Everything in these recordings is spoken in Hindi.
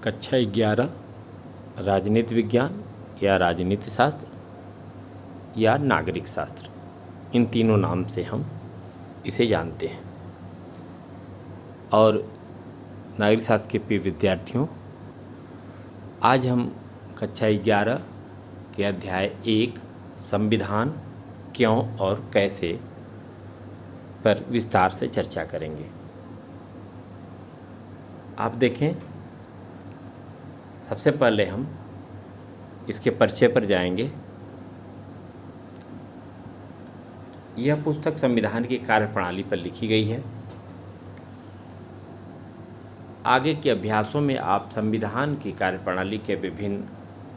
कक्षा 11 राजनीति विज्ञान या राजनीति शास्त्र या नागरिक शास्त्र, इन तीनों नाम से हम इसे जानते हैं। और नागरिक शास्त्र के प्रिय विद्यार्थियों, आज हम कक्षा 11 के अध्याय 1 संविधान क्यों और कैसे पर विस्तार से चर्चा करेंगे। आप देखें, सबसे पहले हम इसके परिचय पर जाएंगे। यह पुस्तक संविधान की कार्यप्रणाली पर लिखी गई है। आगे के अभ्यासों में आप संविधान की कार्यप्रणाली के विभिन्न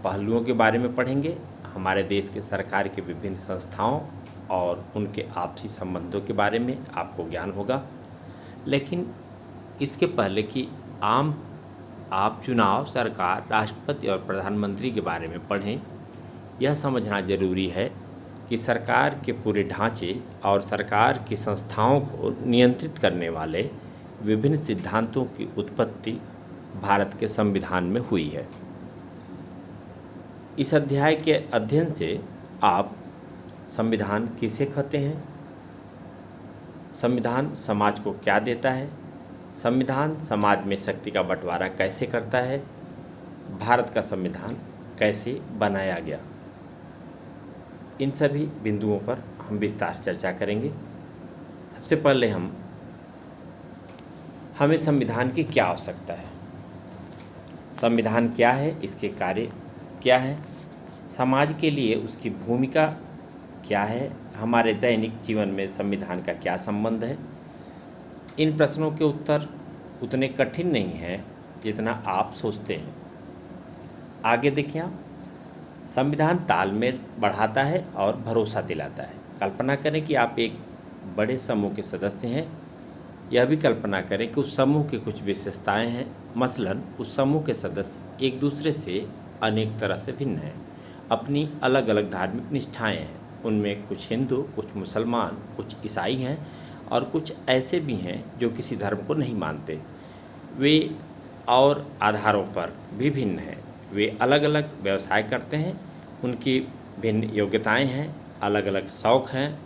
पहलुओं के बारे में पढ़ेंगे। हमारे देश के सरकार के विभिन्न संस्थाओं और उनके आपसी संबंधों के बारे में आपको ज्ञान होगा। लेकिन इसके पहले कि आप चुनाव, सरकार, राष्ट्रपति और प्रधानमंत्री के बारे में पढ़ें, यह समझना जरूरी है कि सरकार के पूरे ढांचे और सरकार की संस्थाओं को नियंत्रित करने वाले विभिन्न सिद्धांतों की उत्पत्ति भारत के संविधान में हुई है। इस अध्याय के अध्ययन से आप संविधान किसे कहते हैं, संविधान समाज को क्या देता है, संविधान समाज में शक्ति का बंटवारा कैसे करता है, भारत का संविधान कैसे बनाया गया, इन सभी बिंदुओं पर हम विस्तार से चर्चा करेंगे। सबसे पहले हमें संविधान की क्या आवश्यकता है, संविधान क्या है, इसके कार्य क्या है, समाज के लिए उसकी भूमिका क्या है, हमारे दैनिक जीवन में संविधान का क्या संबंध है। इन प्रश्नों के उत्तर उतने कठिन नहीं हैं जितना आप सोचते हैं। आगे देखिए, आप संविधान तालमेल बढ़ाता है और भरोसा दिलाता है। कल्पना करें कि आप एक बड़े समूह के सदस्य हैं। यह भी कल्पना करें कि उस समूह की कुछ विशेषताएं हैं। मसलन उस समूह के सदस्य एक दूसरे से अनेक तरह से भिन्न हैं, अपनी अलग अलग धार्मिक निष्ठाएं हैं। उनमें कुछ हिंदू, कुछ मुसलमान, कुछ ईसाई हैं और कुछ ऐसे भी हैं जो किसी धर्म को नहीं मानते। वे और आधारों पर भी भिन्न हैं। वे अलग अलग व्यवसाय करते हैं, उनकी भिन्न योग्यताएं हैं, अलग अलग शौक़ हैं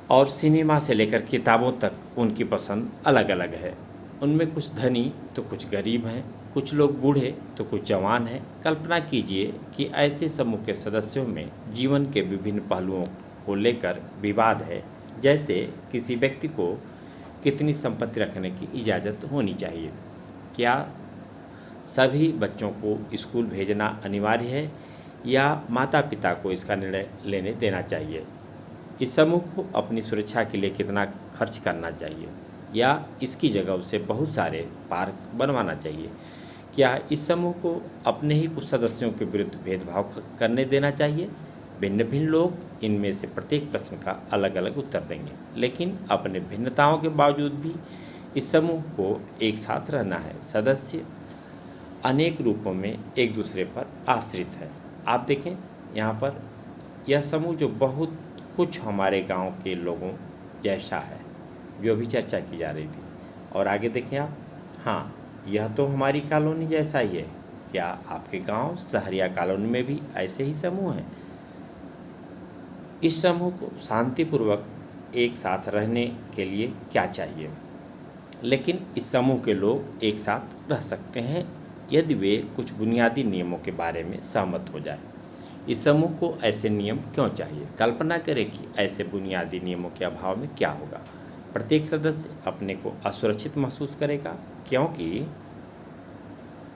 और सिनेमा से लेकर किताबों तक उनकी पसंद अलग अलग है। उनमें कुछ धनी तो कुछ गरीब हैं, कुछ लोग बूढ़े तो कुछ जवान हैं। कल्पना कीजिए कि ऐसे समूह के सदस्यों में जीवन के विभिन्न पहलुओं को लेकर विवाद है, जैसे किसी व्यक्ति को कितनी संपत्ति रखने की इजाज़त होनी चाहिए, क्या सभी बच्चों को स्कूल भेजना अनिवार्य है या माता पिता को इसका निर्णय लेने देना चाहिए, इस समूह को अपनी सुरक्षा के लिए कितना खर्च करना चाहिए या इसकी जगह उसे बहुत सारे पार्क बनवाना चाहिए, क्या इस समूह को अपने ही कुछ सदस्यों के विरुद्ध भेदभाव करने देना चाहिए। भिन्न भिन्न लोग इनमें से प्रत्येक प्रश्न का अलग अलग उत्तर देंगे, लेकिन अपने भिन्नताओं के बावजूद भी इस समूह को एक साथ रहना है। सदस्य अनेक रूपों में एक दूसरे पर आश्रित है। आप देखें यहाँ पर यह समूह जो बहुत कुछ हमारे गांव के लोगों जैसा है, जो भी चर्चा की जा रही थी। और आगे देखें आप, हाँ, यह तो हमारी कॉलोनी जैसा ही है। क्या आपके गांव, शहर या कॉलोनी में भी ऐसे ही समूह हैं? इस समूह को शांतिपूर्वक एक साथ रहने के लिए क्या चाहिए? लेकिन इस समूह के लोग एक साथ रह सकते हैं यदि वे कुछ बुनियादी नियमों के बारे में सहमत हो जाए। इस समूह को ऐसे नियम क्यों चाहिए? कल्पना करें कि ऐसे बुनियादी नियमों के अभाव में क्या होगा। प्रत्येक सदस्य अपने को असुरक्षित महसूस करेगा, क्योंकि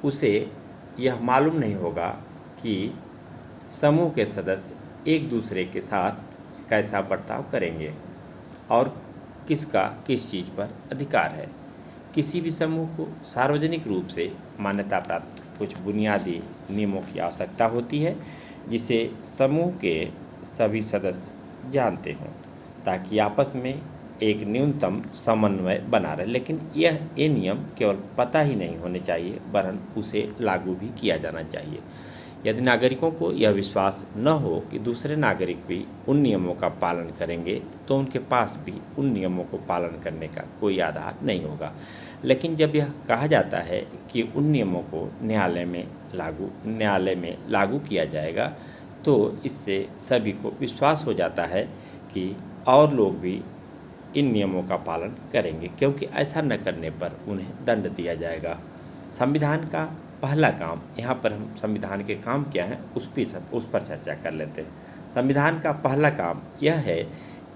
उसे यह मालूम नहीं होगा कि समूह के सदस्य एक दूसरे के साथ कैसा बर्ताव करेंगे और किसका किस चीज़ पर अधिकार है। किसी भी समूह को सार्वजनिक रूप से मान्यता प्राप्त कुछ बुनियादी नियमों की आवश्यकता होती है, जिसे समूह के सभी सदस्य जानते हों, ताकि आपस में एक न्यूनतम समन्वय बना रहे। लेकिन ये नियम केवल पता ही नहीं होने चाहिए, वरन उसे लागू भी किया जाना चाहिए। यदि नागरिकों को यह विश्वास न हो कि दूसरे नागरिक भी उन नियमों का पालन करेंगे तो उनके पास भी उन नियमों को पालन करने का कोई आधार नहीं होगा। लेकिन जब यह कहा जाता है कि उन नियमों को न्यायालय में लागू किया जाएगा तो इससे सभी को विश्वास हो जाता है कि और लोग भी इन नियमों का पालन करेंगे, क्योंकि ऐसा न करने पर उन्हें दंड दिया जाएगा। संविधान का पहला काम, यहाँ पर हम संविधान के काम क्या हैं उस पर चर्चा कर लेते हैं। संविधान का पहला काम यह है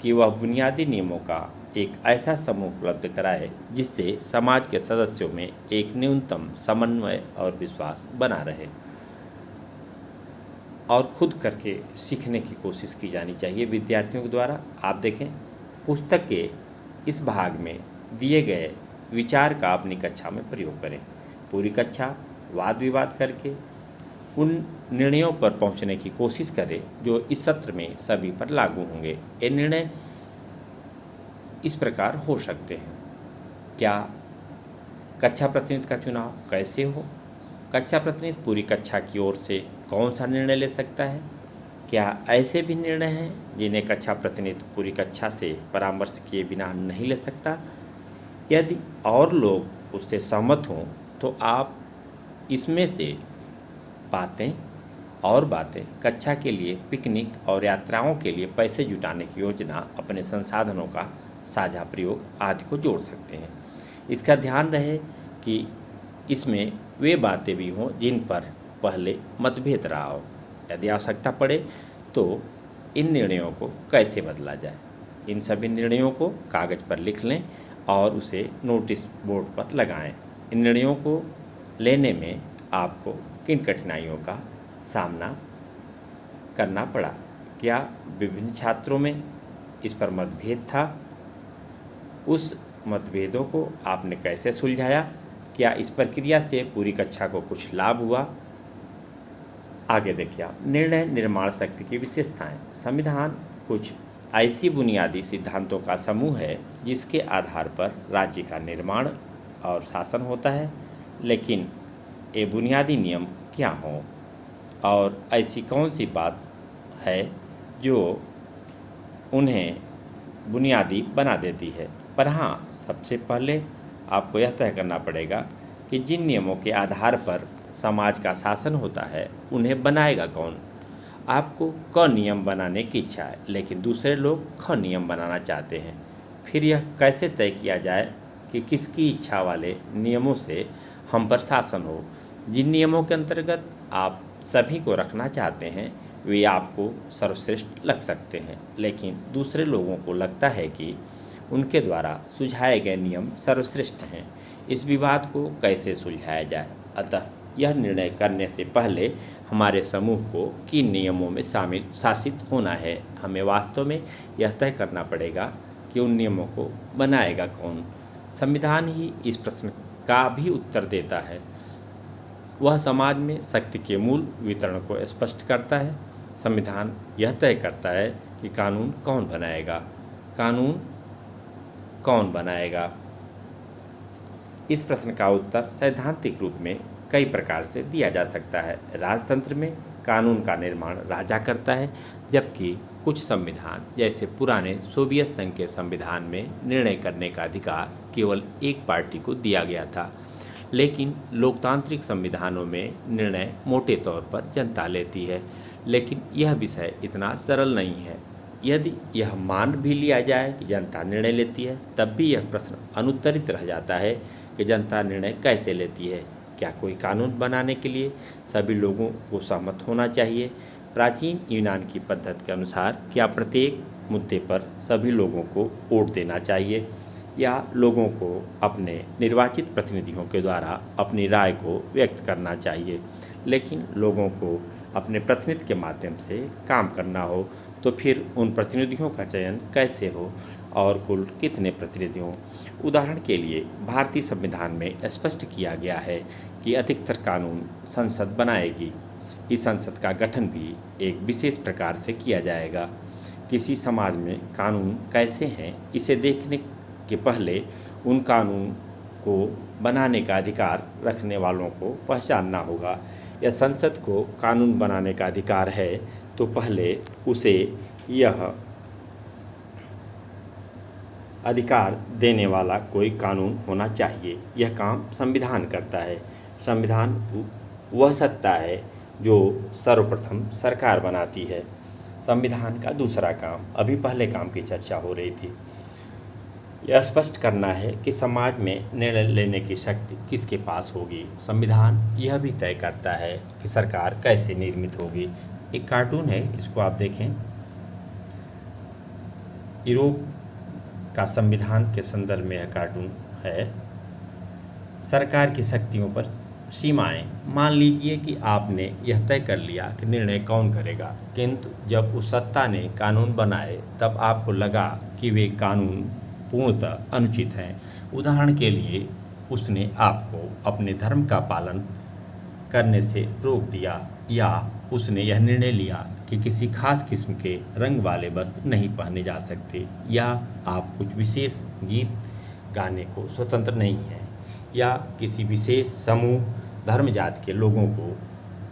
कि वह बुनियादी नियमों का एक ऐसा समूह उपलब्ध कराए जिससे समाज के सदस्यों में एक न्यूनतम समन्वय और विश्वास बना रहे और खुद करके सीखने की कोशिश की जानी चाहिए विद्यार्थियों के द्वारा। आप देखें, पुस्तक के इस भाग में दिए गए विचार का अपनी कक्षा में प्रयोग करें। पूरी कक्षा वाद विवाद करके उन निर्णयों पर पहुंचने की कोशिश करें जो इस सत्र में सभी पर लागू होंगे। ये निर्णय इस प्रकार हो सकते हैं। क्या कक्षा प्रतिनिधि का चुनाव कैसे हो? कक्षा प्रतिनिधि पूरी कक्षा की ओर से कौन सा निर्णय ले सकता है? क्या ऐसे भी निर्णय हैं जिन्हें कक्षा प्रतिनिधि पूरी कक्षा से परामर्श किए बिना नहीं ले सकता? यदि और लोग उससे सहमत हों तो आप इसमें से बातें कक्षा के लिए, पिकनिक और यात्राओं के लिए पैसे जुटाने की योजना, अपने संसाधनों का साझा प्रयोग आदि को जोड़ सकते हैं। इसका ध्यान रहे कि इसमें वे बातें भी हों जिन पर पहले मतभेद रहा हो। यदि आवश्यकता पड़े तो इन निर्णयों को कैसे बदला जाए, इन सभी निर्णयों को कागज़ पर लिख लें और उसे नोटिस बोर्ड पर लगाएं। इन निर्णयों को लेने में आपको किन कठिनाइयों का सामना करना पड़ा? क्या विभिन्न छात्रों में इस पर मतभेद था? उस मतभेदों को आपने कैसे सुलझाया? क्या इस प्रक्रिया से पूरी कक्षा को कुछ लाभ हुआ? आगे देखिए आप, निर्णय निर्माण शक्ति की विशेषताएं। संविधान कुछ ऐसी बुनियादी सिद्धांतों का समूह है जिसके आधार पर राज्य का निर्माण और शासन होता है। लेकिन ये बुनियादी नियम क्या हों और ऐसी कौन सी बात है जो उन्हें बुनियादी बना देती है? पर हाँ, सबसे पहले आपको यह तय करना पड़ेगा कि जिन नियमों के आधार पर समाज का शासन होता है उन्हें बनाएगा कौन। आपको क नियम बनाने की इच्छा है लेकिन दूसरे लोग ख नियम बनाना चाहते हैं। फिर यह कैसे तय किया जाए कि किसकी इच्छा वाले नियमों से हम पर शासन हो? जिन नियमों के अंतर्गत आप सभी को रखना चाहते हैं वे आपको सर्वश्रेष्ठ लग सकते हैं, लेकिन दूसरे लोगों को लगता है कि उनके द्वारा सुझाए गए नियम सर्वश्रेष्ठ हैं। इस विवाद को कैसे सुलझाया जाए? अतः यह निर्णय करने से पहले हमारे समूह को किन नियमों में शासित होना है, हमें वास्तव में यह तय करना पड़ेगा कि उन नियमों को बनाएगा कौन। संविधान ही इस प्रश्न का भी उत्तर देता है। वह समाज में शक्ति के मूल वितरण को स्पष्ट करता है। संविधान यह तय करता है कि कानून कौन बनाएगा। इस प्रश्न का उत्तर सैद्धांतिक रूप में कई प्रकार से दिया जा सकता है। राजतंत्र में कानून का निर्माण राजा करता है, जबकि कुछ संविधान जैसे पुराने सोवियत संघ के संविधान में निर्णय करने का अधिकार केवल एक पार्टी को दिया गया था। लेकिन लोकतांत्रिक संविधानों में निर्णय मोटे तौर पर जनता लेती है। लेकिन यह विषय इतना सरल नहीं है। यदि यह मान भी लिया जाए कि जनता निर्णय लेती है, तब भी यह प्रश्न अनुत्तरित रह जाता है कि जनता निर्णय कैसे लेती है। क्या कोई कानून बनाने के लिए सभी लोगों को सहमत होना चाहिए? प्राचीन यूनान की पद्धति के अनुसार क्या प्रत्येक मुद्दे पर सभी लोगों को वोट देना चाहिए, या लोगों को अपने निर्वाचित प्रतिनिधियों के द्वारा अपनी राय को व्यक्त करना चाहिए? लेकिन लोगों को अपने प्रतिनिधि के माध्यम से काम करना हो तो फिर उन प्रतिनिधियों का चयन कैसे हो और कुल कितने प्रतिनिधि हों? उदाहरण के लिए भारतीय संविधान में स्पष्ट किया गया है कि अधिकतर कानून संसद बनाएगी। इस संसद का गठन भी एक विशेष प्रकार से किया जाएगा। किसी समाज में कानून कैसे हैं इसे देखने के पहले उन कानून को बनाने का अधिकार रखने वालों को पहचानना होगा। या संसद को कानून बनाने का अधिकार है तो पहले उसे यह अधिकार देने वाला कोई कानून होना चाहिए। यह काम संविधान करता है। संविधान वह सत्ता है जो सर्वप्रथम सरकार बनाती है। संविधान का दूसरा काम, अभी पहले काम की चर्चा हो रही थी, यह स्पष्ट करना है कि समाज में निर्णय लेने की शक्ति किसके पास होगी। संविधान यह भी तय करता है कि सरकार कैसे निर्मित होगी। एक कार्टून है, इसको आप देखें। यूरोप का संविधान के संदर्भ में यह कार्टून है। सरकार की शक्तियों पर सीमाएं। मान लीजिए कि आपने यह तय कर लिया कि निर्णय कौन करेगा, किंतु जब उस सत्ता ने कानून बनाए तब आपको लगा कि वे कानून पूर्णतः अनुचित हैं। उदाहरण के लिए उसने आपको अपने धर्म का पालन करने से रोक दिया, या उसने यह निर्णय लिया कि किसी खास किस्म के रंग वाले वस्त्र नहीं पहने जा सकते, या आप कुछ विशेष गीत गाने को स्वतंत्र नहीं हैं, या किसी विशेष समूह धर्म जाति के लोगों को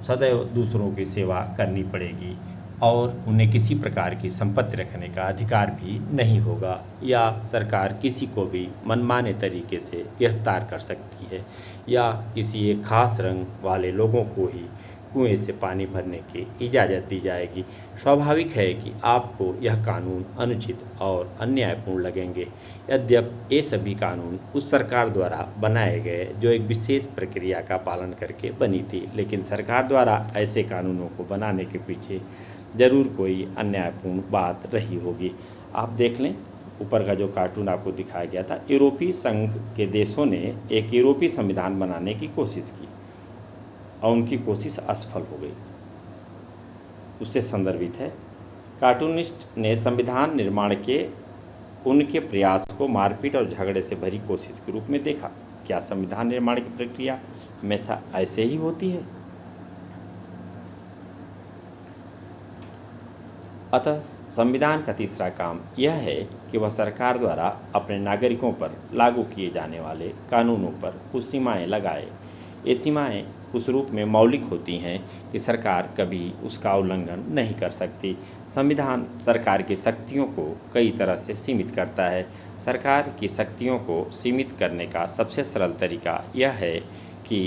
सदैव दूसरों की सेवा करनी पड़ेगी और उन्हें किसी प्रकार की संपत्ति रखने का अधिकार भी नहीं होगा, या सरकार किसी को भी मनमाने तरीके से गिरफ्तार कर सकती है, या किसी एक खास रंग वाले लोगों को ही कुएं से पानी भरने की इजाज़त दी जाएगी। स्वाभाविक है कि आपको यह कानून अनुचित और अन्यायपूर्ण लगेंगे, यद्यपि ये सभी कानून उस सरकार द्वारा बनाए गए जो एक विशेष प्रक्रिया का पालन करके बनी थी। लेकिन सरकार द्वारा ऐसे कानूनों को बनाने के पीछे ज़रूर कोई अन्यायपूर्ण बात रही होगी। आप देख लें, ऊपर का जो कार्टून आपको दिखाया गया था, यूरोपीय संघ के देशों ने एक यूरोपीय संविधान बनाने की कोशिश की और उनकी कोशिश असफल हो गई। उससे संदर्भित है। कार्टूनिस्ट ने संविधान निर्माण के उनके प्रयास को मारपीट और झगड़े से भरी कोशिश के रूप में देखा। क्या संविधान निर्माण की प्रक्रिया हमेशा ऐसे ही होती है? अतः संविधान का तीसरा काम यह है कि वह सरकार द्वारा अपने नागरिकों पर लागू किए जाने वाले कानूनों पर कुछ सीमाएं लगाए। ये सीमाएं उस रूप में मौलिक होती हैं कि सरकार कभी उसका उल्लंघन नहीं कर सकती। संविधान सरकार की शक्तियों को कई तरह से सीमित करता है। सरकार की शक्तियों को सीमित करने का सबसे सरल तरीका यह है कि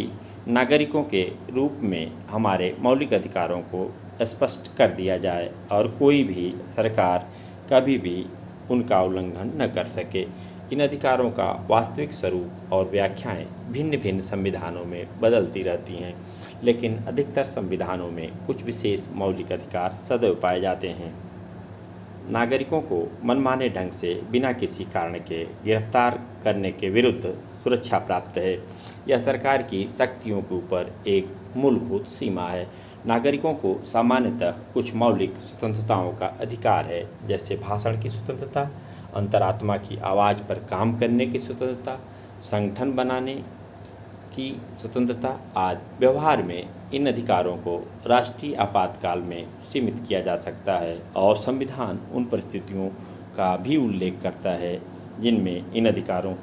नागरिकों के रूप में हमारे मौलिक अधिकारों को स्पष्ट कर दिया जाए और कोई भी सरकार कभी भी उनका उल्लंघन न कर सके। इन अधिकारों का वास्तविक स्वरूप और व्याख्याएं भिन्न भिन्न संविधानों में बदलती रहती हैं, लेकिन अधिकतर संविधानों में कुछ विशेष मौलिक अधिकार सदैव पाए जाते हैं। नागरिकों को मनमाने ढंग से बिना किसी कारण के गिरफ्तार करने के विरुद्ध सुरक्षा प्राप्त है। यह सरकार की शक्तियों के ऊपर एक मूलभूत सीमा है। नागरिकों को सामान्यतः कुछ मौलिक स्वतंत्रताओं का अधिकार है, जैसे भाषण की स्वतंत्रता, अंतरात्मा की आवाज़ पर काम करने की स्वतंत्रता, संगठन बनाने की स्वतंत्रता आदि। व्यवहार में इन अधिकारों को राष्ट्रीय आपातकाल में सीमित किया जा सकता है और संविधान उन परिस्थितियों का भी उल्लेख करता है जिनमें इन अधिकारों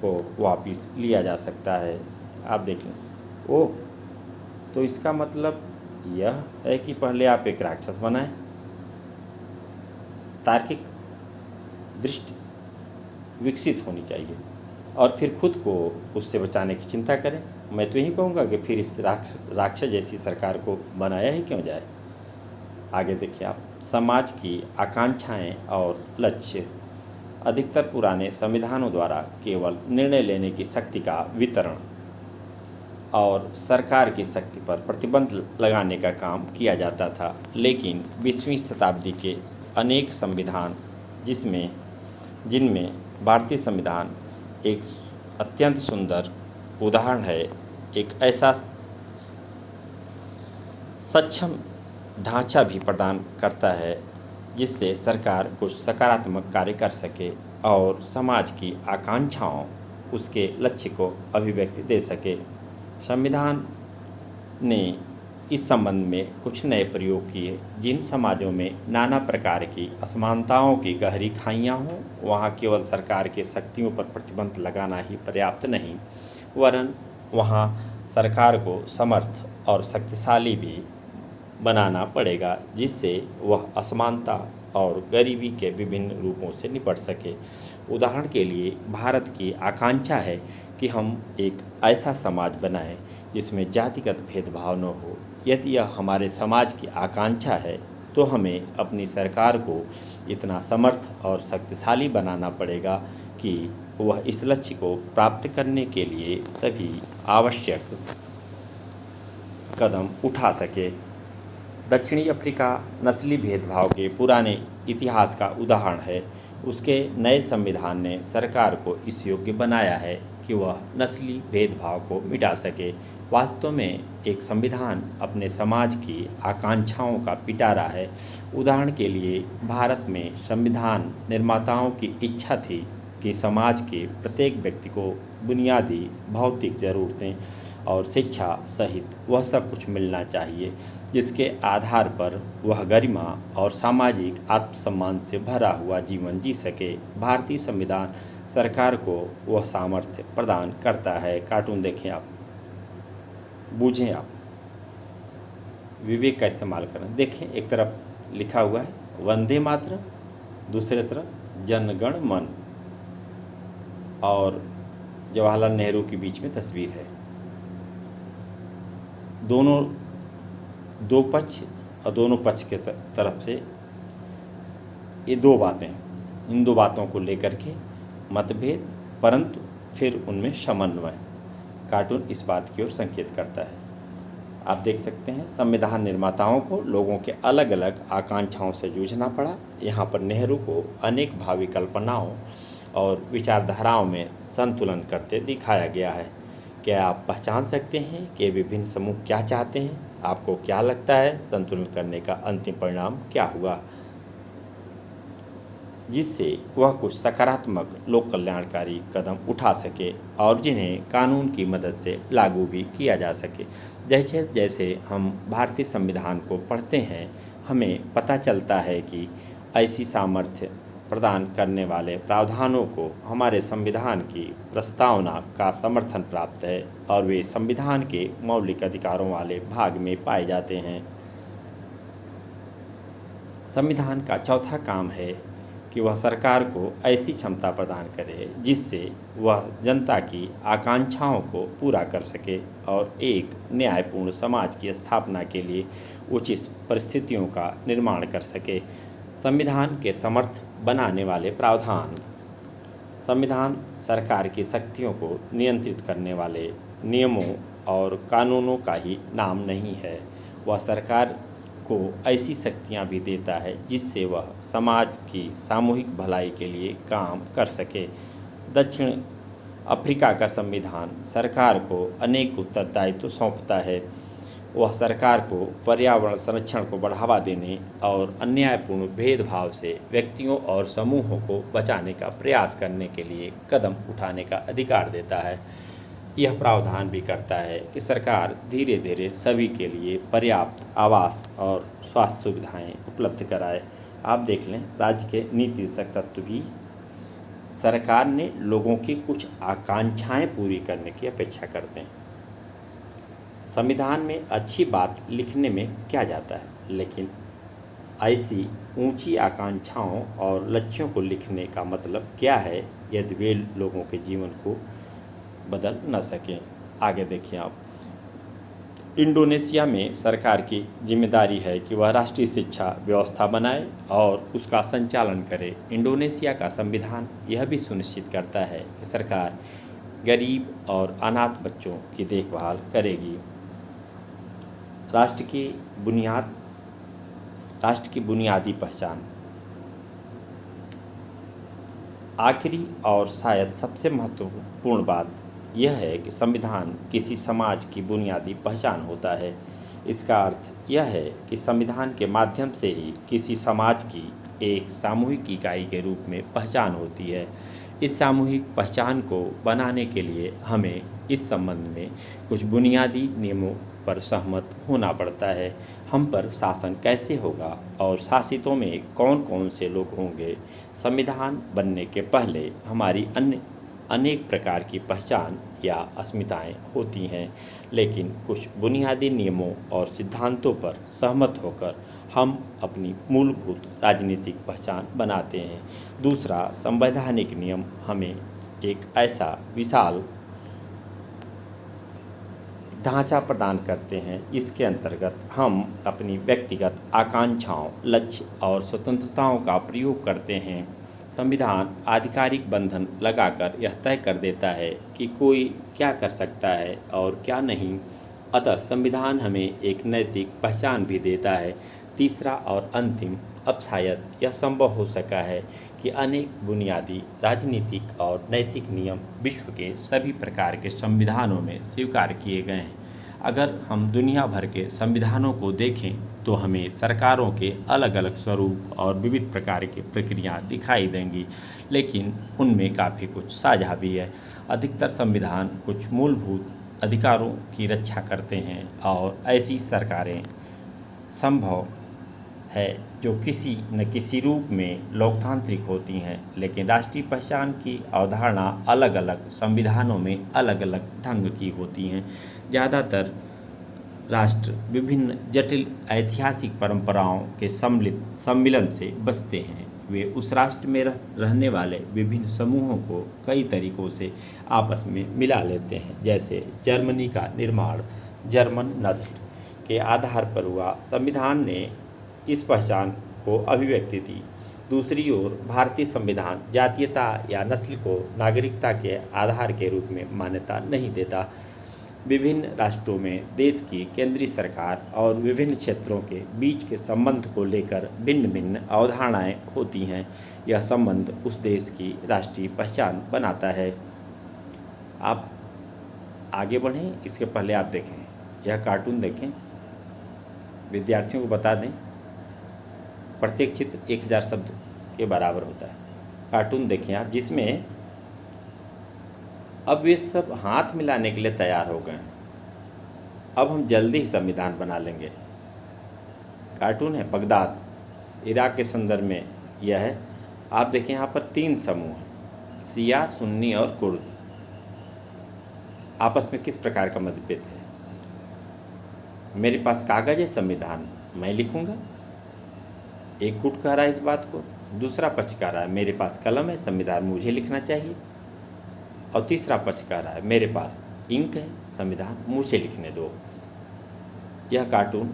को वापस लिया जा सकता है। आप देख लें। ओह, तो इसका मतलब यह है कि पहले आप एक राक्षस बनाएं, तार्किक दृष्टि विकसित होनी चाहिए और फिर खुद को उससे बचाने की चिंता करें। मैं तो यही कहूँगा कि फिर इस राक्षस जैसी सरकार को बनाया ही क्यों जाए। आगे देखिए आप, समाज की आकांक्षाएं और लक्ष्य। अधिकतर पुराने संविधानों द्वारा केवल निर्णय लेने की शक्ति का वितरण और सरकार की शक्ति पर प्रतिबंध लगाने का काम किया जाता था, लेकिन 20वीं शताब्दी के अनेक संविधान जिनमें भारतीय संविधान एक अत्यंत सुंदर उदाहरण है, एक ऐसा सक्षम ढांचा भी प्रदान करता है जिससे सरकार कुछ सकारात्मक कार्य कर सके और समाज की आकांक्षाओं, उसके लक्ष्य को अभिव्यक्ति दे सके। संविधान ने इस संबंध में कुछ नए प्रयोग किए। जिन समाजों में नाना प्रकार की असमानताओं की गहरी खाइयाँ हों, वहाँ केवल सरकार के शक्तियों पर प्रतिबंध लगाना ही पर्याप्त नहीं, वरन वहाँ सरकार को समर्थ और शक्तिशाली भी बनाना पड़ेगा, जिससे वह असमानता और गरीबी के विभिन्न रूपों से निपट सके। उदाहरण के लिए भारत की आकांक्षा है कि हम एक ऐसा समाज बनाएं जिसमें जातिगत भेदभाव न हो। यदि यह हमारे समाज की आकांक्षा है तो हमें अपनी सरकार को इतना समर्थ और शक्तिशाली बनाना पड़ेगा कि वह इस लक्ष्य को प्राप्त करने के लिए सभी आवश्यक कदम उठा सके। दक्षिणी अफ्रीका नस्ली भेदभाव के पुराने इतिहास का उदाहरण है। उसके नए संविधान ने सरकार को इस योग्य बनाया है कि वह नस्ली भेदभाव को मिटा सके। वास्तव में एक संविधान अपने समाज की आकांक्षाओं का पिटारा है। उदाहरण के लिए भारत में संविधान निर्माताओं की इच्छा थी कि समाज के प्रत्येक व्यक्ति को बुनियादी भौतिक ज़रूरतें और शिक्षा सहित वह सब कुछ मिलना चाहिए जिसके आधार पर वह गरिमा और सामाजिक आत्मसम्मान से भरा हुआ जीवन जी सके। भारतीय संविधान सरकार को वह सामर्थ्य प्रदान करता है। कार्टून देखें आप, बूझें आप, विवेक का इस्तेमाल करें। देखें, एक तरफ लिखा हुआ है वंदे मातरम, दूसरे तरफ जनगण मन, और जवाहरलाल नेहरू के बीच में तस्वीर है। दोनों दो पक्ष और दोनों पक्ष के तरफ से ये दो बातें, इन दो बातों को लेकर के मतभेद, परंतु फिर उनमें समन्वय। कार्टून इस बात की ओर संकेत करता है। आप देख सकते हैं संविधान निर्माताओं को लोगों के अलग अलग आकांक्षाओं से जूझना पड़ा। यहाँ पर नेहरू को अनेक भावी कल्पनाओं और विचारधाराओं में संतुलन करते दिखाया गया है। क्या आप पहचान सकते हैं कि विभिन्न समूह क्या चाहते हैं? आपको क्या लगता है संतुलन करने का अंतिम परिणाम क्या हुआ, जिससे वह कुछ सकारात्मक लोक कल्याणकारी कदम उठा सके और जिन्हें कानून की मदद से लागू भी किया जा सके। जैसे जैसे हम भारतीय संविधान को पढ़ते हैं, हमें पता चलता है कि ऐसी सामर्थ्य प्रदान करने वाले प्रावधानों को हमारे संविधान की प्रस्तावना का समर्थन प्राप्त है और वे संविधान के मौलिक अधिकारों वाले भाग में पाए जाते हैं। संविधान का चौथा काम है कि वह सरकार को ऐसी क्षमता प्रदान करे जिससे वह जनता की आकांक्षाओं को पूरा कर सके और एक न्यायपूर्ण समाज की स्थापना के लिए उचित परिस्थितियों का निर्माण कर सके। संविधान के समर्थ बनाने वाले प्रावधान। संविधान सरकार की शक्तियों को नियंत्रित करने वाले नियमों और कानूनों का ही नाम नहीं है, वह सरकार को ऐसी शक्तियां भी देता है जिससे वह समाज की सामूहिक भलाई के लिए काम कर सके। दक्षिण अफ्रीका का संविधान सरकार को अनेक उत्तरदायित्व सौंपता है। वह सरकार को पर्यावरण संरक्षण को बढ़ावा देने और अन्यायपूर्ण भेदभाव से व्यक्तियों और समूहों को बचाने का प्रयास करने के लिए कदम उठाने का अधिकार देता है। यह प्रावधान भी करता है कि सरकार धीरे धीरे सभी के लिए पर्याप्त आवास और स्वास्थ्य सुविधाएं उपलब्ध कराए। आप देख लें, राज्य के नीति निर्देशक तत्व भी सरकार ने लोगों की कुछ आकांक्षाएं पूरी करने की अपेक्षा करते हैं। संविधान में अच्छी बात लिखने में क्या जाता है, लेकिन ऐसी ऊंची आकांक्षाओं और लक्ष्यों को लिखने का मतलब क्या है यदि वे लोगों के जीवन को बदल न सकें। आगे देखिए आप, इंडोनेशिया में सरकार की जिम्मेदारी है कि वह राष्ट्रीय शिक्षा व्यवस्था बनाए और उसका संचालन करे। इंडोनेशिया का संविधान यह भी सुनिश्चित करता है कि सरकार गरीब और अनाथ बच्चों की देखभाल करेगी। राष्ट्र की बुनियादी पहचान। आखिरी और शायद सबसे महत्वपूर्ण बात यह है कि संविधान किसी समाज की बुनियादी पहचान होता है। इसका अर्थ यह है कि संविधान के माध्यम से ही किसी समाज की एक सामूहिक इकाई के रूप में पहचान होती है। इस सामूहिक पहचान को बनाने के लिए हमें इस संबंध में कुछ बुनियादी नियमों पर सहमत होना पड़ता है। हम पर शासन कैसे होगा और शासितों में कौन कौन से लोग होंगे। संविधान बनने के पहले हमारी अन्य अनेक प्रकार की पहचान या अस्मिताएं होती हैं, लेकिन कुछ बुनियादी नियमों और सिद्धांतों पर सहमत होकर हम अपनी मूलभूत राजनीतिक पहचान बनाते हैं। दूसरा, संवैधानिक नियम हमें एक ऐसा विशाल ढांचा प्रदान करते हैं, इसके अंतर्गत हम अपनी व्यक्तिगत आकांक्षाओं, लक्ष्य और स्वतंत्रताओं का प्रयोग करते हैं। संविधान आधिकारिक बंधन लगाकर यह तय कर देता है कि कोई क्या कर सकता है और क्या नहीं। अतः संविधान हमें एक नैतिक पहचान भी देता है। तीसरा और अंतिम, अब शायद यह संभव हो सका है कि अनेक बुनियादी राजनीतिक और नैतिक नियम विश्व के सभी प्रकार के संविधानों में स्वीकार किए गए हैं। अगर हम दुनिया भर के संविधानों को देखें तो हमें सरकारों के अलग अलग स्वरूप और विविध प्रकार की प्रक्रिया दिखाई देंगी, लेकिन उनमें काफ़ी कुछ साझा भी है। अधिकतर संविधान कुछ मूलभूत अधिकारों की रक्षा करते हैं और ऐसी सरकारें संभव है जो किसी न किसी रूप में लोकतांत्रिक होती हैं, लेकिन राष्ट्रीय पहचान की अवधारणा अलग अलग संविधानों में अलग अलग ढंग की होती हैं। ज़्यादातर राष्ट्र विभिन्न जटिल ऐतिहासिक परंपराओं के सम्मिलन से बसते हैं। वे उस राष्ट्र में रहने वाले विभिन्न समूहों को कई तरीकों से आपस में मिला लेते हैं। जैसे जर्मनी का निर्माण जर्मन नस्ल के आधार पर हुआ। संविधान ने इस पहचान को अभिव्यक्ति दी। दूसरी ओर भारतीय संविधान जातीयता या नस्ल को नागरिकता के आधार के रूप में मान्यता नहीं देता। विभिन्न राष्ट्रों में देश की केंद्रीय सरकार और विभिन्न क्षेत्रों के बीच के संबंध को लेकर भिन्न भिन्न अवधारणाएं होती हैं। यह संबंध उस देश की राष्ट्रीय पहचान बनाता है। आप आगे बढ़ें, इसके पहले आप देखें, यह कार्टून देखें, विद्यार्थियों को बता दें प्रत्येक चित्र 1000 शब्द के बराबर होता है। कार्टून देखें आप, जिसमें अब वे सब हाथ मिलाने के लिए तैयार हो गए हैं। अब हम जल्दी ही संविधान बना लेंगे। कार्टून है बगदाद, इराक के संदर्भ में यह है। आप देखें यहाँ पर 3 समूह हैं, शिया, सुन्नी और कुर्द। आपस में किस प्रकार का मतभेद है। मेरे पास कागज़ है, संविधान मैं लिखूँगा। एक गुट कह रहा है इस बात को, दूसरा पक्ष कह रहा है मेरे पास कलम है, संविधान मुझे लिखना चाहिए। और तीसरा पक्ष कह रहा है मेरे पास इंक है, संविधान मुझे लिखने दो। यह कार्टून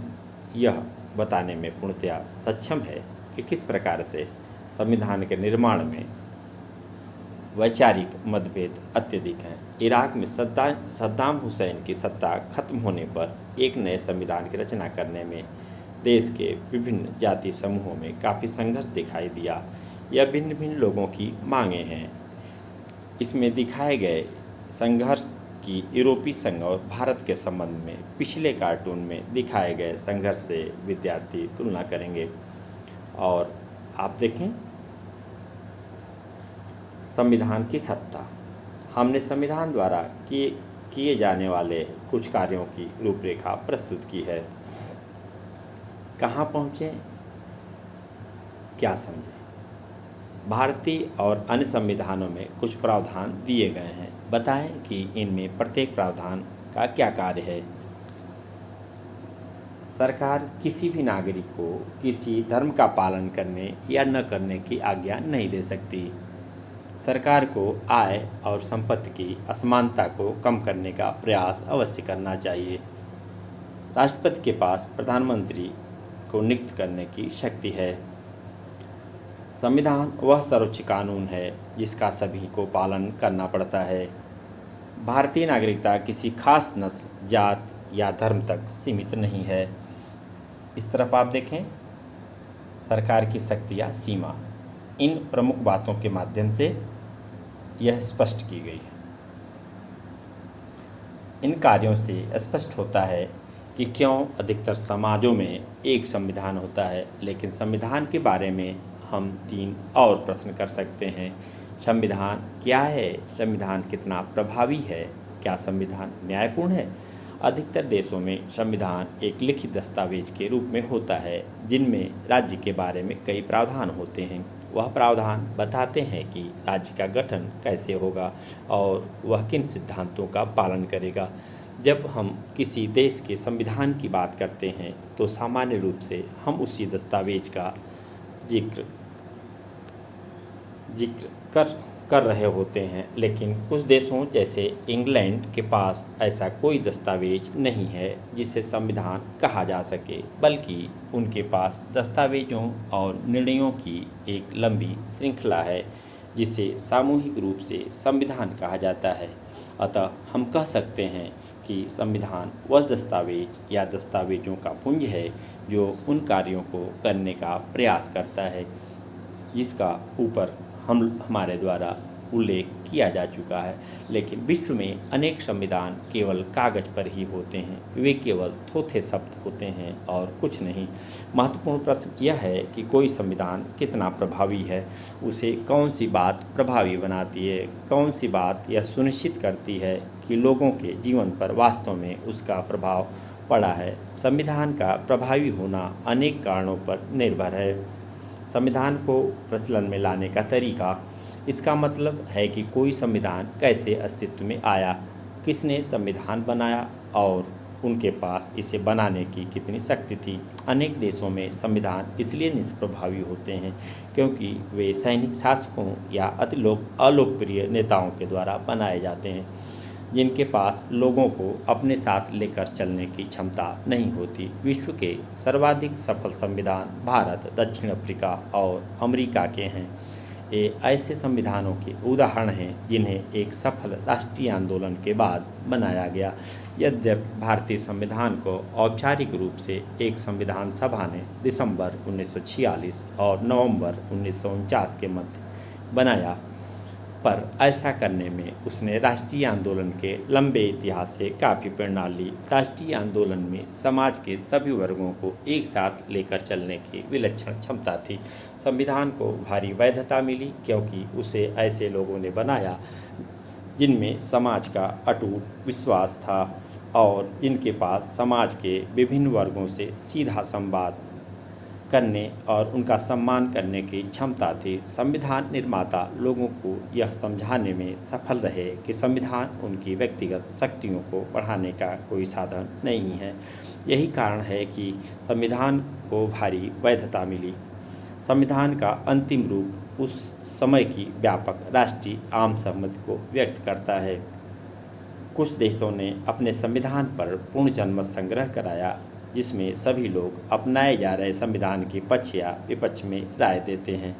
यह बताने में पूर्णतया सक्षम है कि किस प्रकार से संविधान के निर्माण में वैचारिक मतभेद अत्यधिक हैं। इराक में सद्दाम हुसैन की सत्ता खत्म होने पर एक नए संविधान की रचना करने में देश के विभिन्न जाति समूहों में काफ़ी संघर्ष दिखाई दिया। यह भिन्न भिन्न लोगों की मांगें हैं। इसमें दिखाए गए संघर्ष की यूरोपीय संघ और भारत के संबंध में पिछले कार्टून में दिखाए गए संघर्ष से विद्यार्थी तुलना करेंगे। और आप देखें संविधान की सत्ता। हमने संविधान द्वारा किए जाने वाले कुछ कार्यों की रूपरेखा प्रस्तुत की है। कहाँ पहुँचे, क्या समझे। भारतीय और अन्य संविधानों में कुछ प्रावधान दिए गए हैं। बताएं कि इनमें प्रत्येक प्रावधान का क्या कार्य है। सरकार किसी भी नागरिक को किसी धर्म का पालन करने या न करने की आज्ञा नहीं दे सकती। सरकार को आय और संपत्ति की असमानता को कम करने का प्रयास अवश्य करना चाहिए। राष्ट्रपति के पास प्रधानमंत्री को नियुक्त करने की शक्ति है। संविधान वह सर्वोच्च कानून है जिसका सभी को पालन करना पड़ता है। भारतीय नागरिकता किसी खास नस्ल, जात या धर्म तक सीमित नहीं है। इस तरफ आप देखें सरकार की शक्ति या सीमा। इन प्रमुख बातों के माध्यम से यह स्पष्ट की गई है। इन कार्यों से स्पष्ट होता है कि क्यों अधिकतर समाजों में एक संविधान होता है, लेकिन संविधान के बारे में हम 3 और प्रश्न कर सकते हैं। संविधान क्या है? संविधान कितना प्रभावी है? क्या संविधान न्यायपूर्ण है? अधिकतर देशों में संविधान एक लिखित दस्तावेज के रूप में होता है जिनमें राज्य के बारे में कई प्रावधान होते हैं। वह प्रावधान बताते हैं कि राज्य का गठन कैसे होगा और वह किन सिद्धांतों का पालन करेगा। जब हम किसी देश के संविधान की बात करते हैं तो सामान्य रूप से हम उसी दस्तावेज का जिक्र जिक्र कर रहे होते हैं, लेकिन कुछ देशों जैसे इंग्लैंड के पास ऐसा कोई दस्तावेज नहीं है जिसे संविधान कहा जा सके, बल्कि उनके पास दस्तावेजों और निर्णयों की एक लंबी श्रृंखला है जिसे सामूहिक रूप से संविधान कहा जाता है। अतः हम कह सकते हैं कि संविधान वह दस्तावेज या दस्तावेजों का पुंज है जो उन कार्यों को करने का प्रयास करता है जिसका ऊपर हमारे द्वारा उल्लेख किया जा चुका है। लेकिन विश्व में अनेक संविधान केवल कागज पर ही होते हैं, वे केवल थोथे शब्द होते हैं और कुछ नहीं। महत्वपूर्ण प्रश्न यह है कि कोई संविधान कितना प्रभावी है, उसे कौन सी बात प्रभावी बनाती है, कौन सी बात यह सुनिश्चित करती है कि लोगों के जीवन पर वास्तव में उसका प्रभाव पड़ा है। संविधान का प्रभावी होना अनेक कारणों पर निर्भर है। संविधान को प्रचलन में लाने का तरीका, इसका मतलब है कि कोई संविधान कैसे अस्तित्व में आया, किसने संविधान बनाया और उनके पास इसे बनाने की कितनी शक्ति थी। अनेक देशों में संविधान इसलिए निष्प्रभावी होते हैं क्योंकि वे सैनिक शासकों या अलोकप्रिय नेताओं के द्वारा बनाए जाते हैं जिनके पास लोगों को अपने साथ लेकर चलने की क्षमता नहीं होती। विश्व के सर्वाधिक सफल संविधान भारत, दक्षिण अफ्रीका और अमेरिका के हैं। ये ऐसे संविधानों के उदाहरण हैं जिन्हें एक सफल राष्ट्रीय आंदोलन के बाद बनाया गया। यद्यपि भारतीय संविधान को औपचारिक रूप से एक संविधान सभा ने दिसंबर 1946 और नवंबर 1949 के मध्य बनाया, पर ऐसा करने में उसने राष्ट्रीय आंदोलन के लंबे इतिहास से काफ़ी प्रेरणा ली। राष्ट्रीय आंदोलन में समाज के सभी वर्गों को एक साथ लेकर चलने की विलक्षण क्षमता थी। संविधान को भारी वैधता मिली क्योंकि उसे ऐसे लोगों ने बनाया जिनमें समाज का अटूट विश्वास था और जिनके पास समाज के विभिन्न वर्गों से सीधा संवाद करने और उनका सम्मान करने की क्षमता थी। संविधान निर्माता लोगों को यह समझाने में सफल रहे कि संविधान उनकी व्यक्तिगत शक्तियों को बढ़ाने का कोई साधन नहीं है। यही कारण है कि संविधान को भारी वैधता मिली। संविधान का अंतिम रूप उस समय की व्यापक राष्ट्रीय आम सहमति को व्यक्त करता है। कुछ देशों ने अपने संविधान पर पूर्ण जनमत संग्रह कराया जिसमें सभी लोग अपनाए जा रहे संविधान के पक्ष या विपक्ष में राय देते हैं।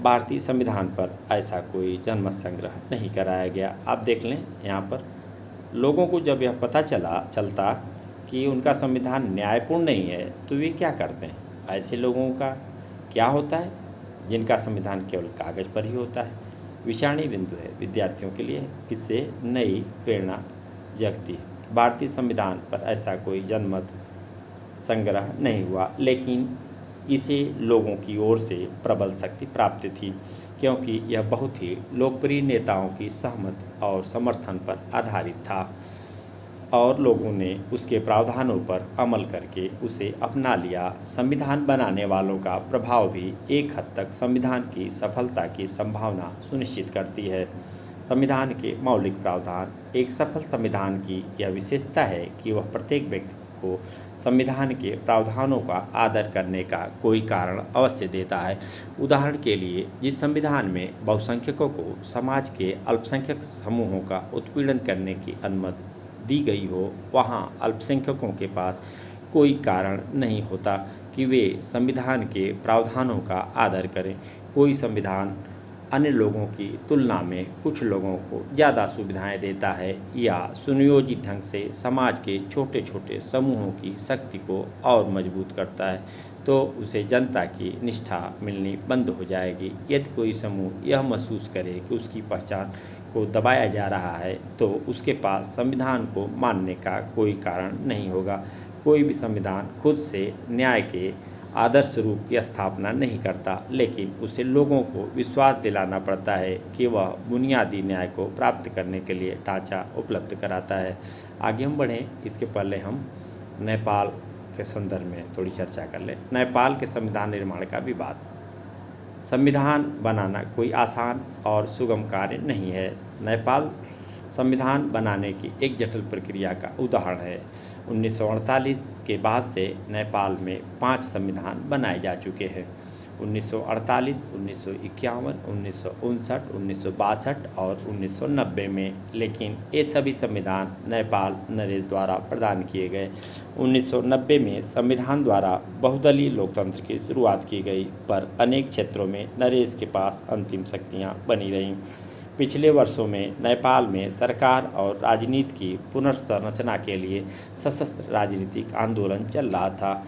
भारतीय संविधान पर ऐसा कोई जनमत संग्रह नहीं कराया गया। आप देख लें, यहाँ पर लोगों को जब यह पता चलता कि उनका संविधान न्यायपूर्ण नहीं है तो वे क्या करते हैं। ऐसे लोगों का क्या होता है जिनका संविधान केवल कागज़ पर ही होता है। विचारणीय बिंदु है विद्यार्थियों के लिए, इससे नई प्रेरणा जगती है। भारतीय संविधान पर ऐसा कोई जनमत संग्रह नहीं हुआ, लेकिन इसे लोगों की ओर से प्रबल शक्ति प्राप्त थी क्योंकि यह बहुत ही लोकप्रिय नेताओं की सहमति और समर्थन पर आधारित था और लोगों ने उसके प्रावधानों पर अमल करके उसे अपना लिया। संविधान बनाने वालों का प्रभाव भी एक हद तक संविधान की सफलता की संभावना सुनिश्चित करती है। संविधान के मौलिक प्रावधान, एक सफल संविधान की यह विशेषता है कि वह प्रत्येक व्यक्ति को संविधान के प्रावधानों का आदर करने का कोई कारण अवश्य देता है। उदाहरण के लिए, जिस संविधान में बहुसंख्यकों को समाज के अल्पसंख्यक समूहों का उत्पीड़न करने की अनुमति दी गई हो, वहाँ अल्पसंख्यकों के पास कोई कारण नहीं होता कि वे संविधान के प्रावधानों का आदर करें। कोई संविधान अन्य लोगों की तुलना में कुछ लोगों को ज़्यादा सुविधाएं देता है या सुनियोजित ढंग से समाज के छोटे छोटे समूहों की शक्ति को और मजबूत करता है, तो उसे जनता की निष्ठा मिलनी बंद हो जाएगी। यदि कोई समूह यह महसूस करे कि उसकी पहचान को दबाया जा रहा है, तो उसके पास संविधान को मानने का कोई कारण नहीं होगा। कोई भी संविधान खुद से न्याय के आदर्श रूप की स्थापना नहीं करता, लेकिन उसे लोगों को विश्वास दिलाना पड़ता है कि वह बुनियादी न्याय को प्राप्त करने के लिए ढांचा उपलब्ध कराता है। आगे हम बढ़ें, इसके पहले हम नेपाल के संदर्भ में थोड़ी चर्चा कर लें। नेपाल के संविधान निर्माण का विवाद। संविधान बनाना कोई आसान और सुगम कार्य नहीं है। नेपाल संविधान बनाने की एक जटिल प्रक्रिया का उदाहरण है। 1948 के बाद से नेपाल में 5 संविधान बनाए जा चुके हैं। 1948, 1951, 1959, 1962 और 1990 में, लेकिन ये सभी संविधान नेपाल नरेश द्वारा प्रदान किए गए। 1990 में संविधान द्वारा बहुदलीय लोकतंत्र की शुरुआत की गई, पर अनेक क्षेत्रों में नरेश के पास अंतिम शक्तियां बनी रहीं। पिछले वर्षों में नेपाल में सरकार और राजनीति की पुनर्संरचना के लिए सशस्त्र राजनीतिक आंदोलन चल रहा था।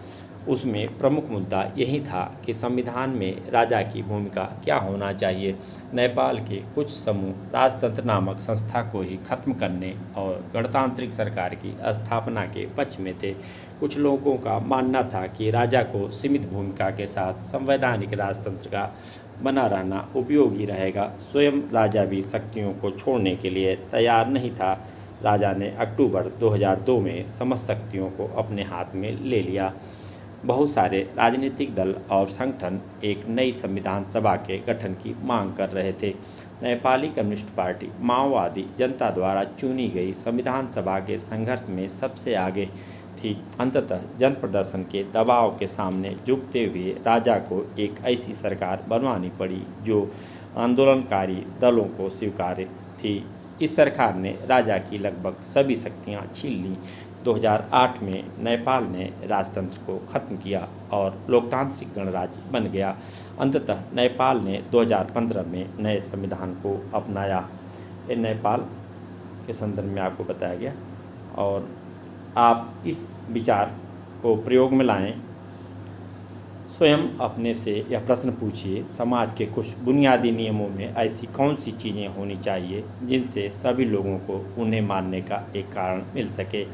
उसमें प्रमुख मुद्दा यही था कि संविधान में राजा की भूमिका क्या होना चाहिए। नेपाल के कुछ समूह राजतंत्र नामक संस्था को ही खत्म करने और गणतांत्रिक सरकार की स्थापना के पक्ष में थे। कुछ लोगों का मानना था कि राजा को सीमित भूमिका के साथ संवैधानिक राजतंत्र का बना रहना उपयोगी रहेगा। स्वयं राजा भी शक्तियों को छोड़ने के लिए तैयार नहीं था। राजा ने अक्टूबर 2002 में समस्त शक्तियों को अपने हाथ में ले लिया। बहुत सारे राजनीतिक दल और संगठन एक नई संविधान सभा के गठन की मांग कर रहे थे। नेपाली कम्युनिस्ट पार्टी माओवादी जनता द्वारा चुनी गई संविधान सभा के संघर्ष में सबसे आगे थी। अंततः जन प्रदर्शन के दबाव के सामने झुकते हुए राजा को एक ऐसी सरकार बनवानी पड़ी जो आंदोलनकारी दलों को स्वीकार्य थी। इस सरकार ने राजा की लगभग सभी शक्तियां छीन लीं। 2008 में नेपाल ने राजतंत्र को खत्म किया और लोकतांत्रिक गणराज्य बन गया। अंततः नेपाल ने 2015 में नए संविधान को अपनाया। ये नेपाल के संदर्भ में आपको बताया गया, और आप इस विचार को प्रयोग में लाएं। स्वयं अपने से यह प्रश्न पूछिए, समाज के कुछ बुनियादी नियमों में ऐसी कौन सी चीज़ें होनी चाहिए जिनसे सभी लोगों को उन्हें मानने का एक कारण मिल सके।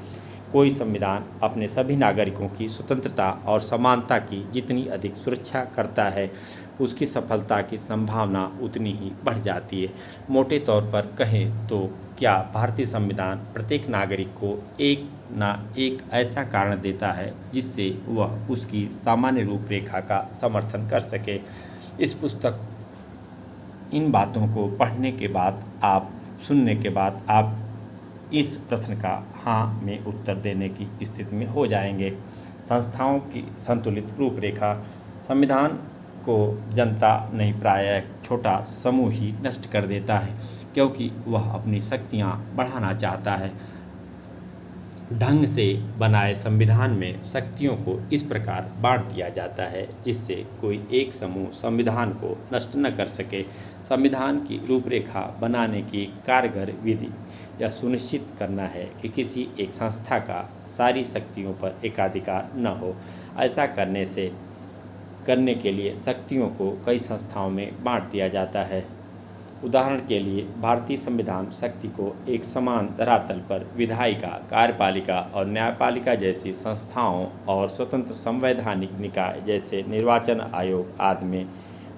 कोई संविधान अपने सभी नागरिकों की स्वतंत्रता और समानता की जितनी अधिक सुरक्षा करता है, उसकी सफलता की संभावना उतनी ही बढ़ जाती है। मोटे तौर पर कहें तो क्या भारतीय संविधान प्रत्येक नागरिक को एक ना एक ऐसा कारण देता है जिससे वह उसकी सामान्य रूपरेखा का समर्थन कर सके। इस पुस्तक इन बातों को पढ़ने के बाद, आप सुनने के बाद, आप इस प्रश्न का हाँ में उत्तर देने की स्थिति में हो जाएंगे। संस्थाओं की संतुलित रूपरेखा। संविधान को जनता नहीं, प्रायः एक छोटा समूह ही नष्ट कर देता है, क्योंकि वह अपनी शक्तियाँ बढ़ाना चाहता है। ढंग से बनाए संविधान में शक्तियों को इस प्रकार बांट दिया जाता है जिससे कोई एक समूह संविधान को नष्ट न कर सके। संविधान की रूपरेखा बनाने की कारगर विधि यह सुनिश्चित करना है कि किसी एक संस्था का सारी शक्तियों पर एकाधिकार न हो। ऐसा करने के लिए शक्तियों को कई संस्थाओं में बांट दिया जाता है। उदाहरण के लिए भारतीय संविधान शक्ति को एक समान धरातल पर विधायिका, कार्यपालिका और न्यायपालिका जैसी संस्थाओं और स्वतंत्र संवैधानिक निकाय जैसे निर्वाचन आयोग आदि में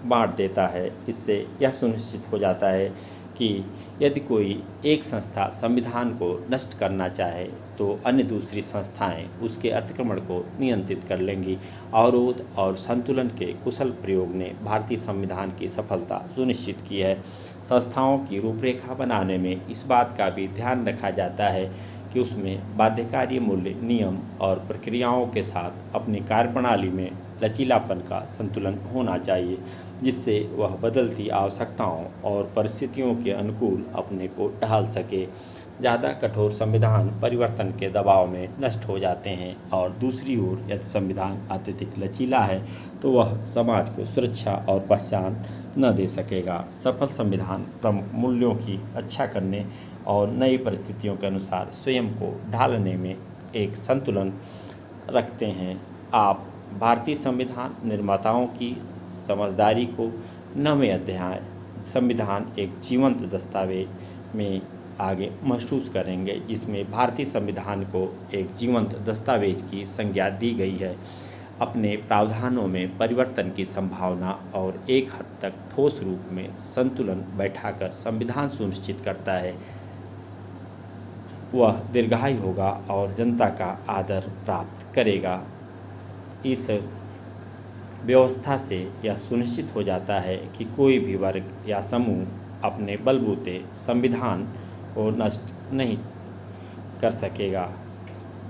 बांट देता है। इससे यह सुनिश्चित हो जाता है कि यदि कोई एक संस्था संविधान को नष्ट करना चाहे तो अन्य दूसरी संस्थाएं उसके अतिक्रमण को नियंत्रित कर लेंगी। अवरोध और संतुलन के कुशल प्रयोग ने भारतीय संविधान की सफलता सुनिश्चित की है। संस्थाओं की रूपरेखा बनाने में इस बात का भी ध्यान रखा जाता है कि उसमें बाध्यकारी मूल्य, नियम और प्रक्रियाओं के साथ अपनी कार्यप्रणाली में लचीलापन का संतुलन होना चाहिए, जिससे वह बदलती आवश्यकताओं और परिस्थितियों के अनुकूल अपने को ढाल सके। ज़्यादा कठोर संविधान परिवर्तन के दबाव में नष्ट हो जाते हैं, और दूसरी ओर यदि संविधान अत्यधिक लचीला है तो वह समाज को सुरक्षा और पहचान न दे सकेगा। सफल संविधान प्रमुख मूल्यों की रक्षा करने और नई परिस्थितियों के अनुसार स्वयं को ढालने में एक संतुलन रखते हैं। आप भारतीय संविधान निर्माताओं की समझदारी को 9वें अध्याय संविधान एक जीवंत दस्तावेज में आगे महसूस करेंगे, जिसमें भारतीय संविधान को एक जीवंत दस्तावेज की संज्ञा दी गई है। अपने प्रावधानों में परिवर्तन की संभावना और एक हद तक ठोस रूप में संतुलन बैठाकर संविधान सुनिश्चित करता है वह दीर्घायु होगा और जनता का आदर प्राप्त करेगा। इस व्यवस्था से यह सुनिश्चित हो जाता है कि कोई भी वर्ग या समूह अपने बलबूते संविधान को नष्ट नहीं कर सकेगा।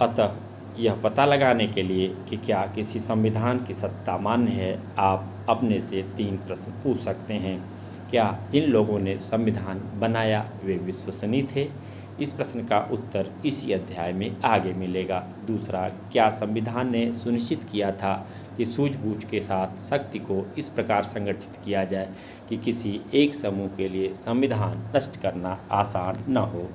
अतः यह पता लगाने के लिए कि क्या किसी संविधान की सत्ता मान्य है, आप अपने से 3 प्रश्न पूछ सकते हैं। क्या जिन लोगों ने संविधान बनाया वे विश्वसनीय थे? इस प्रश्न का उत्तर इसी अध्याय में आगे मिलेगा। दूसरा, क्या संविधान ने सुनिश्चित किया था कि सूझबूझ के साथ शक्ति को इस प्रकार संगठित किया जाए कि किसी एक समूह के लिए संविधान नष्ट करना आसान न हो?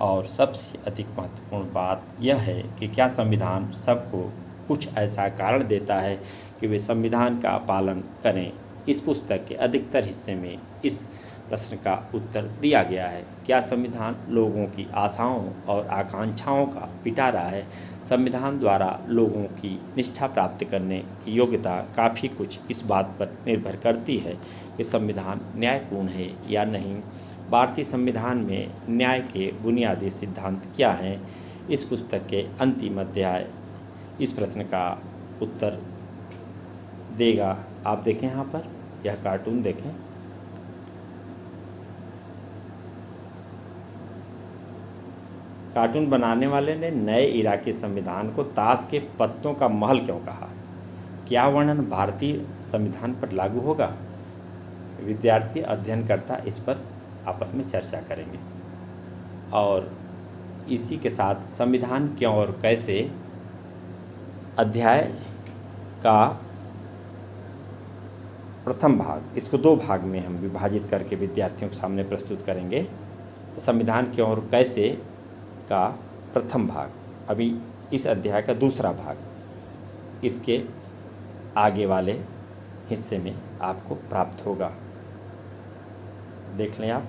और सबसे अधिक महत्वपूर्ण बात यह है कि क्या संविधान सबको कुछ ऐसा कारण देता है कि वे संविधान का पालन करें? इस पुस्तक के अधिकतर हिस्से में इस प्रश्न का उत्तर दिया गया है। क्या संविधान लोगों की आशाओं और आकांक्षाओं का पिटारा है? संविधान द्वारा लोगों की निष्ठा प्राप्त करने की योग्यता काफ़ी कुछ इस बात पर निर्भर करती है कि संविधान न्यायपूर्ण है या नहीं। भारतीय संविधान में न्याय के बुनियादी सिद्धांत क्या हैं? इस पुस्तक के अंतिम अध्याय इस प्रश्न का उत्तर देगा। आप देखें, यहाँ पर यह कार्टून देखें। कार्टून बनाने वाले ने नए इराकी संविधान को ताश के पत्तों का महल क्यों कहा? क्या वर्णन भारतीय संविधान पर लागू होगा? विद्यार्थी अध्ययनकर्ता इस पर आपस में चर्चा करेंगे। और इसी के साथ संविधान क्यों और कैसे अध्याय का प्रथम भाग, इसको 2 भाग में हम विभाजित करके विद्यार्थियों के सामने प्रस्तुत करेंगे। संविधान क्यों और कैसे का प्रथम भाग, अभी इस अध्याय का दूसरा भाग इसके आगे वाले हिस्से में आपको प्राप्त होगा। देख लें आप।